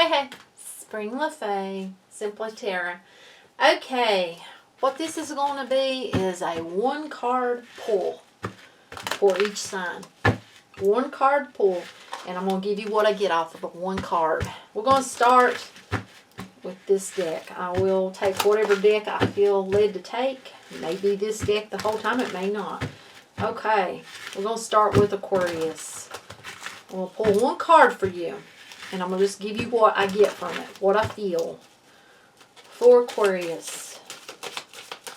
Hey. Spring LaFay, Simply Tara. Okay. What this is going to be is a 1-card pull for each sign. 1-card pull. And I'm going to give you what I get off of the 1 card. We're going to start with this deck. I will take whatever deck I feel led to take. It may be this deck the whole time. It may not. Okay. We're going to start with Aquarius. I'm going to pull 1 card for you. And I'm going to just give you what I get from it. What I feel. For Aquarius.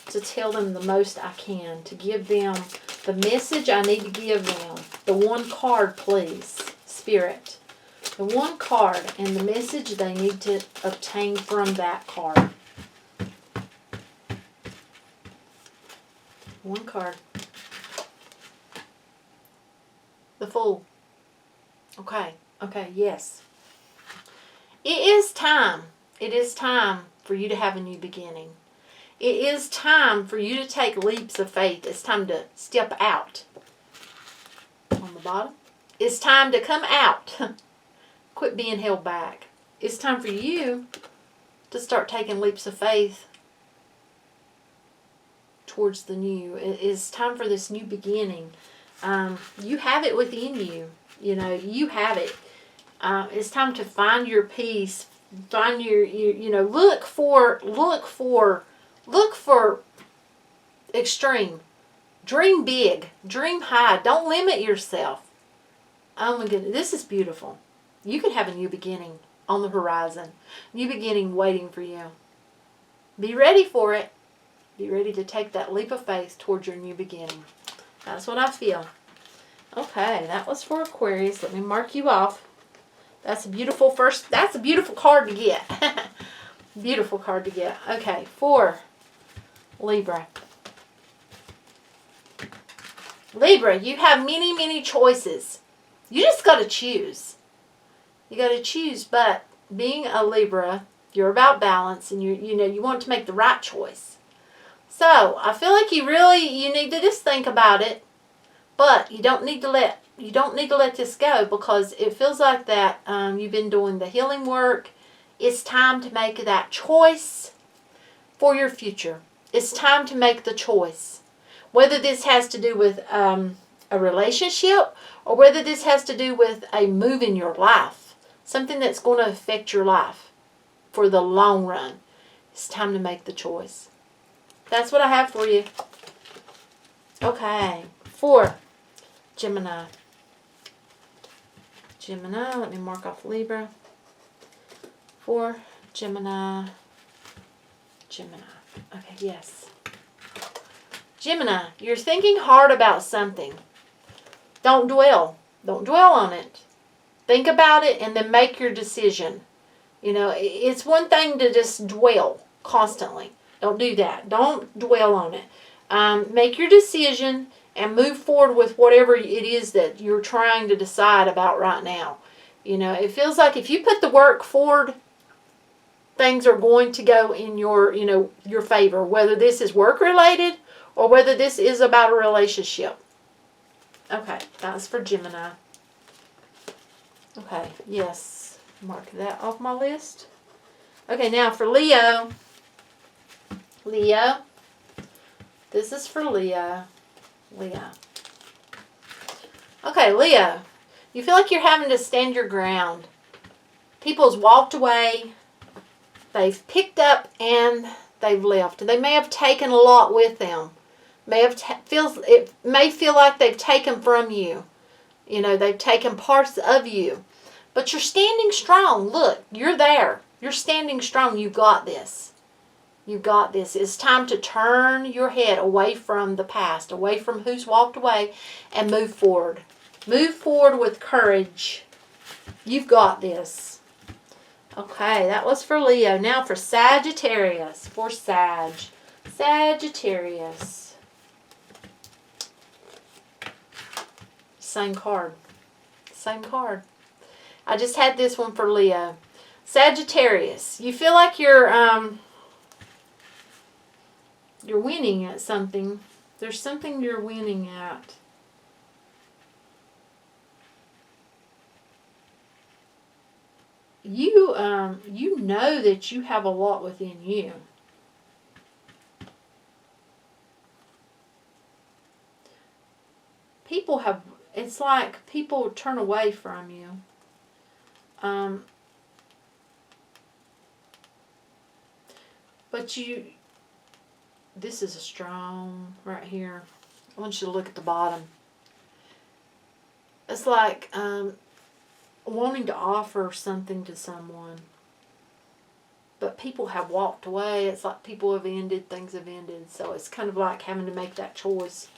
To tell them the most I can. To give them the message I need to give them. The 1 card, please. Spirit. The 1 card and the message they need to obtain from that card. 1 card. The Fool. Okay. Okay, yes. It is time. It is time for you to have a new beginning. It is time for you to take leaps of faith. It's time to step out. On the bottom. It's time to come out. Quit being held back. It's time for you to start taking leaps of faith towards the new. It is time for this new beginning. You have it within you. You know, you have it. It's time to find your peace. Find your you know, look for extreme. Dream big. Dream high. Don't limit yourself. Oh my goodness, this is beautiful. You could have a new beginning on the horizon. New beginning waiting for you. Be ready for it. Be ready to take that leap of faith towards your new beginning. That's what I feel. Okay, that was for Aquarius. Let me mark you off. That's a beautiful card to get. Beautiful card to get. Okay, for Libra. Libra, you have many, many choices. You just got to choose. You got to choose, but being a Libra, you're about balance and you want to make the right choice. So, I feel like you need to just think about it, but you don't need to let this go because it feels like that you've been doing the healing work. It's time to make that choice for your future. It's time to make the choice. Whether this has to do with a relationship or whether this has to do with a move in your life. Something that's going to affect your life for the long run. It's time to make the choice. That's what I have for you. Okay. For Gemini. Gemini. Let me mark off Libra. For Gemini. Gemini. Okay, yes. Gemini, you're thinking hard about something. Don't dwell. Don't dwell on it. Think about it and then make your decision. You know, it's one thing to just dwell constantly. Don't do that. Don't dwell on it. Make your decision and move forward with whatever it is that you're trying to decide about right now. You know, it feels like if you put the work forward, things are going to go in your favor. Whether this is work related or whether this is about a relationship. Okay, that's for Gemini. Okay, yes. Mark that off my list. Okay, now for Leo. Leo. This is for Leo. Leo. Okay, Leo. You feel like you're having to stand your ground. People's walked away. They've picked up and they've left. They may have taken a lot with them. It may feel like they've taken from you. You know, they've taken parts of you. But you're standing strong. Look, you're there. You're standing strong. You got this. You got this. It's time to turn your head away from the past, away from who's walked away, and move forward. Move forward with courage. You've got this. Okay, that was for Leo. Now for Sagittarius. For Sagittarius. Same card. Same card. I just had this one for Leo. Sagittarius. You feel like you're winning at something. There's something you're winning at. you know that you have a lot within you. People have, it's like people turn away from you. But this is a strong, right here. I want you to look at the bottom. It's like wanting to offer something to someone. But people have walked away. It's like people have ended, things have ended. So it's kind of like having to make that choice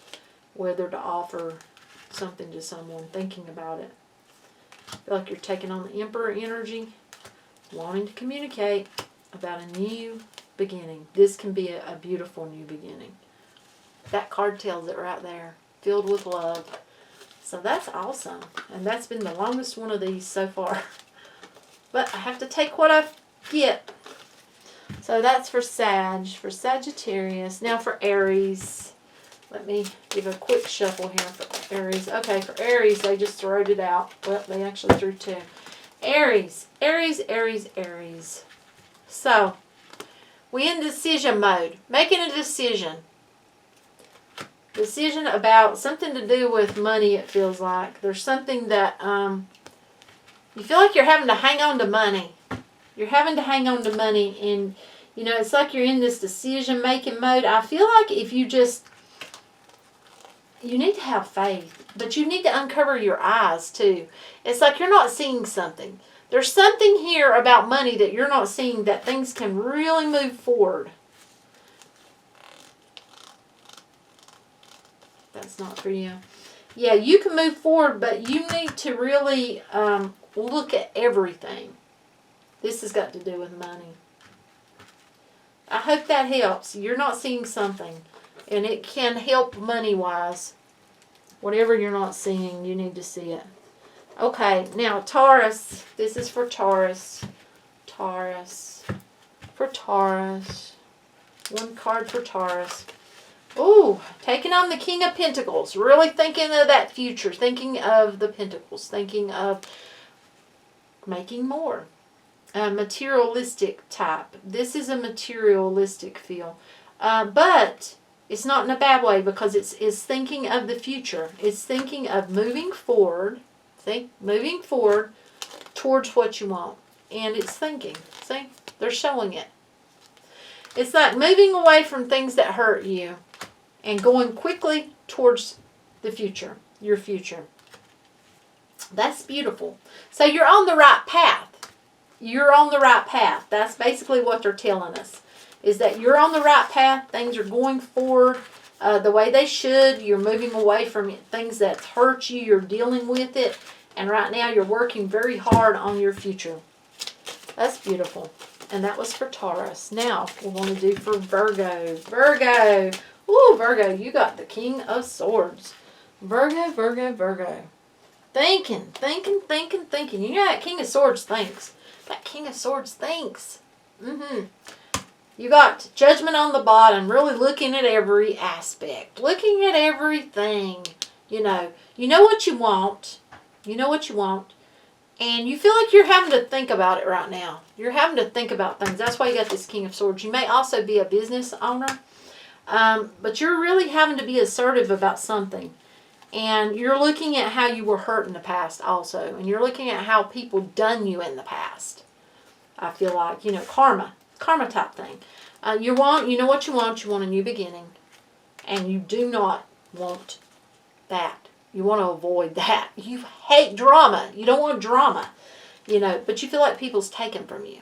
whether to offer something to someone, thinking about it. I feel like you're taking on the Emperor energy, wanting to communicate about a new beginning. This can be a beautiful new beginning. That card tells it right there. Filled with love. So that's awesome. And that's been the longest one of these so far. But I have to take what I get. So that's for Sag, for Sagittarius. Now for Aries. Let me give a quick shuffle here for Aries. Okay, for Aries, they just throwed it out. Well, they actually threw two. Aries, Aries, Aries, Aries. So, we in decision mode. Making a decision. Decision about something to do with money, it feels like. There's something that, you feel like you're having to hang on to money. You're having to hang on to money, and, you know, it's like you're in this decision-making mode. I feel like if you just, you need to have faith, but you need to uncover your eyes, too. It's like you're not seeing something. There's something here about money that you're not seeing, that things can really move forward. That's not for you. Yeah, you can move forward, but you need to really look at everything. This has got to do with money. I hope that helps. You're not seeing something, and it can help money-wise. Whatever you're not seeing, you need to see it. Okay, now Taurus. This is for Taurus. Taurus. For Taurus. One card for Taurus. Ooh, taking on the King of Pentacles. Really thinking of that future. Thinking of the Pentacles. Thinking of making more. A materialistic type. This is a materialistic feel. But it's not in a bad way, because it's thinking of the future. It's thinking of moving forward. Moving forward towards what you want. And it's thinking. See? They're showing it. It's like moving away from things that hurt you and going quickly towards the future. Your future. That's beautiful. So you're on the right path. You're on the right path. That's basically what they're telling us. Is that you're on the right path. Things are going forward the way they should. You're moving away from things that hurt you. You're dealing with it. And right now you're working very hard on your future. That's beautiful. And that was for Taurus. Now, we want to do for Virgo. Virgo. Ooh, Virgo, you got the King of Swords. Virgo, Virgo, Virgo. Thinking, thinking, thinking, thinking. You know that King of Swords thinks. That King of Swords thinks. You got Judgment on the bottom. Really looking at every aspect. Looking at everything. You know what you want. You know what you want. And you feel like you're having to think about it right now. You're having to think about things. That's why you got this King of Swords. You may also be a business owner. But you're really having to be assertive about something. And you're looking at how you were hurt in the past also. And you're looking at how people done you in the past. I feel like, karma. Karma type thing. You know what you want. You want a new beginning. And you do not want that. You want to avoid that. You hate drama. You don't want drama. But you feel like people's taken from you.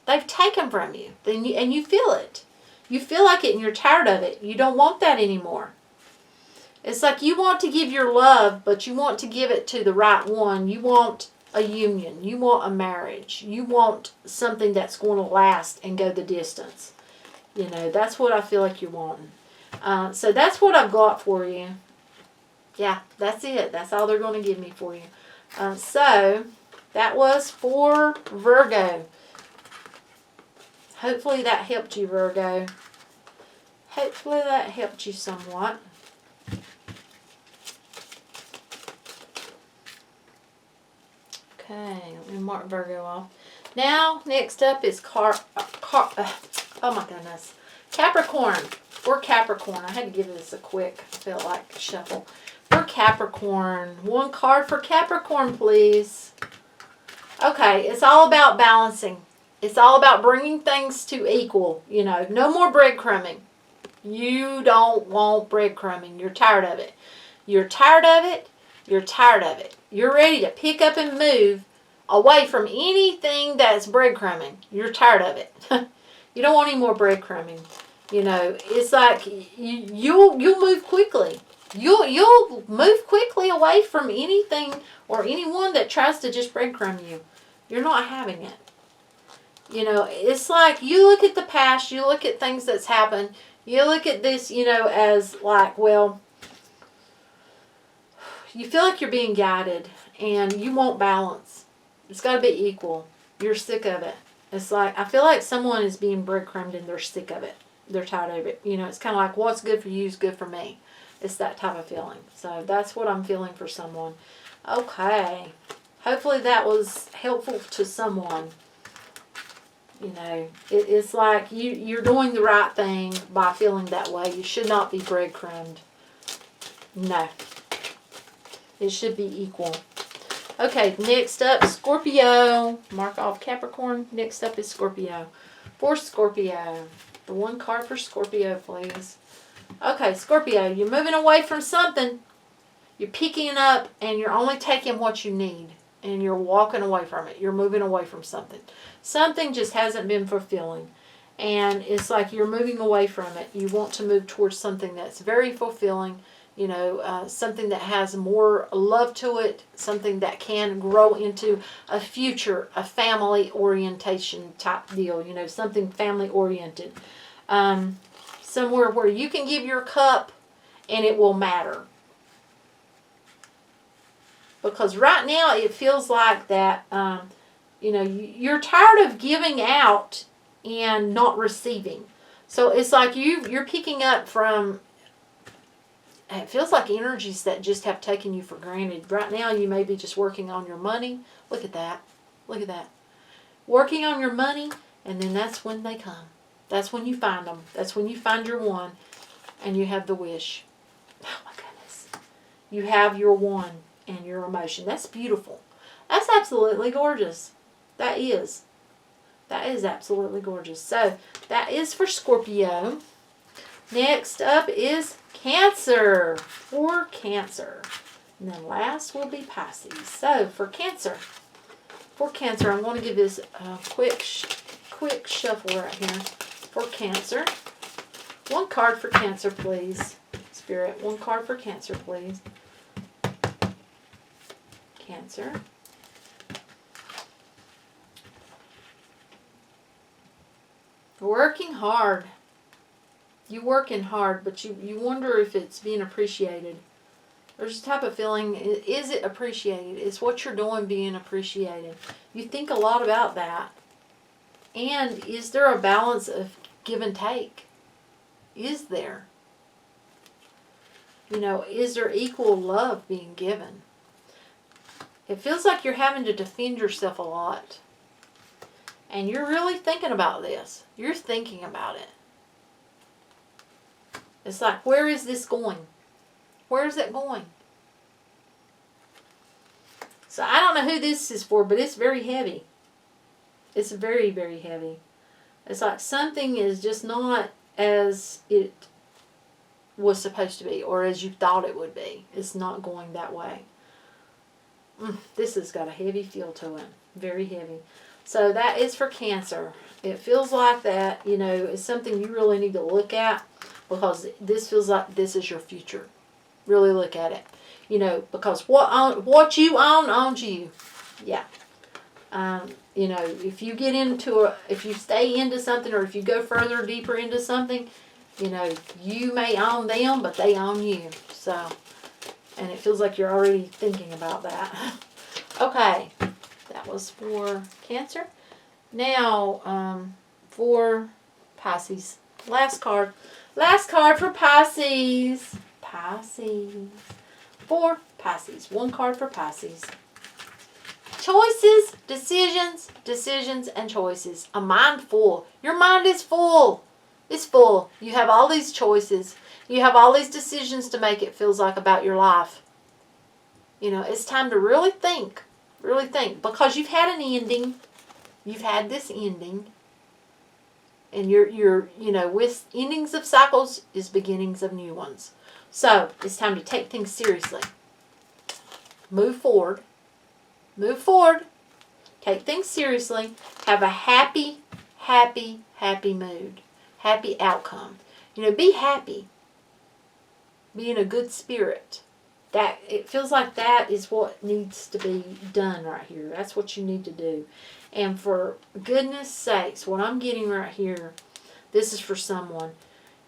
They've taken from you. And you feel it. You feel like it and you're tired of it. You don't want that anymore. It's like you want to give your love, but you want to give it to the right one. You want a union. You want a marriage. You want something that's going to last and go the distance. That's what I feel like you're wanting. So that's what I've got for you. Yeah, that's it. That's all they're going to give me for you. So that was for Virgo. Hopefully that helped you, Virgo. Hopefully that helped you somewhat. Okay, let me mark Virgo off. Now, next up is oh my goodness, Capricorn. For Capricorn, I had to give this a quick, felt like, shuffle. For Capricorn, one card for Capricorn, please. Okay, it's all about balancing. It's all about bringing things to equal. You know, no more breadcrumbing. You don't want breadcrumbing. You're tired of it. You're tired of it. You're tired of it. You're ready to pick up and move away from anything that's breadcrumbing. You're tired of it. You don't want any more breadcrumbing. You know, it's like you'll move quickly. You'll move quickly away from anything or anyone that tries to just breadcrumb you. You're not having it. You know, it's like you look at the past, you look at things that's happened, you look at this, you know, as like, well, you feel like you're being guided and you want balance. It's got to be equal. You're sick of it. It's like, I feel like someone is being breadcrumbed and they're sick of it. They're tired of it. You know, it's kind of like what's good for you is good for me. It's that type of feeling. So that's what I'm feeling for someone. Okay. Hopefully that was helpful to someone. You know, it's like you're doing the right thing by feeling that way. You should not be breadcrumbed. No. It should be equal. Okay, next up, Scorpio. Mark off Capricorn. Next up is Scorpio. For Scorpio. The one card for Scorpio, please. Okay, Scorpio, you're moving away from something. You're picking up and you're only taking what you need. And you're walking away from it. You're moving away from something. Something just hasn't been fulfilling. And it's like you're moving away from it. You want to move towards something that's very fulfilling. You know, something that has more love to it. Something that can grow into a future, a family orientation type deal. You know, something family oriented. Somewhere where you can give your cup and it will matter. Because right now it feels like that, you know, you're tired of giving out and not receiving. So it's like you're picking up from, it feels like energies that just have taken you for granted. Right now you may be just working on your money. Look at that. Look at that. Working on your money, and then that's when they come. That's when you find them. That's when you find your one and you have the wish. Oh my goodness. You have your one. And your emotion. That's beautiful. That's absolutely gorgeous. That is. That is absolutely gorgeous. So, that is for Scorpio. Next up is Cancer. For Cancer. And then last will be Pisces. So, for Cancer. For Cancer, I'm going to give this a quick shuffle right here. For Cancer. One card for Cancer, please. Spirit, one card for Cancer, please. Cancer. Working hard. You're working hard, but you wonder if it's being appreciated. There's a type of feeling, is it appreciated? Is what you're doing being appreciated? You think a lot about that. And is there a balance of give and take? Is there? You know, is there equal love being given? It feels like you're having to defend yourself a lot. And you're really thinking about this. You're thinking about it. It's like, where is this going? Where is it going? So I don't know who this is for, but it's very heavy. It's very, very heavy. It's like something is just not as it was supposed to be or as you thought it would be. It's not going that way. This has got a heavy feel to it. Very heavy. So that is for Cancer. It feels like that, you know, it's something you really need to look at because this feels like this is your future. Really look at it. You know, because what you own owns you. Yeah. You know, if you get into if you stay into something or if you go further deeper into something, you know, you may own them, but they own you. So, and it feels like you're already thinking about that. Okay, that was for Cancer. Now, for Pisces. Last card. Last card for Pisces. Pisces. For Pisces. One card for Pisces. Choices, decisions, decisions, and choices. A mind full. Your mind is full. It's full. You have all these choices. You have all these decisions to make, it feels like, about your life. You know, it's time to really think. Really think. Because you've had an ending. You've had this ending. And you're you know, with endings of cycles is beginnings of new ones. So, it's time to take things seriously. Move forward. Move forward. Take things seriously. Have a happy, happy, happy mood. Happy outcome. You know, be happy. Be in a good spirit. That, it feels like that is what needs to be done right here. That's what you need to do. And for goodness sakes, what I'm getting right here, this is for someone.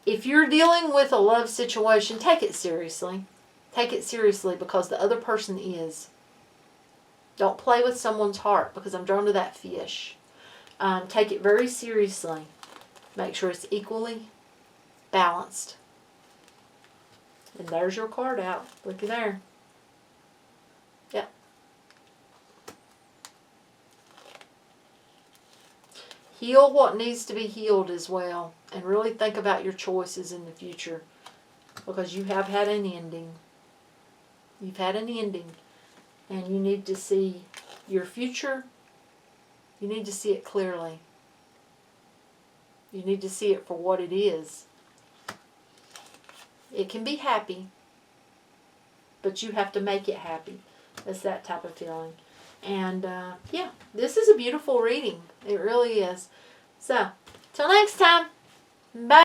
If you're dealing with a love situation, take it seriously. Take it seriously because the other person is. Don't play with someone's heart because I'm drawn to that fish. Take it very seriously. Make sure it's equally balanced. And there's your card out. Looky there. Yep. Heal what needs to be healed as well. And really think about your choices in the future. Because you have had an ending. You've had an ending. And you need to see your future. You need to see it clearly. You need to see it for what it is. It can be happy. But you have to make it happy. It's that type of feeling. And, yeah, this is a beautiful reading. It really is. So, till next time. Bye.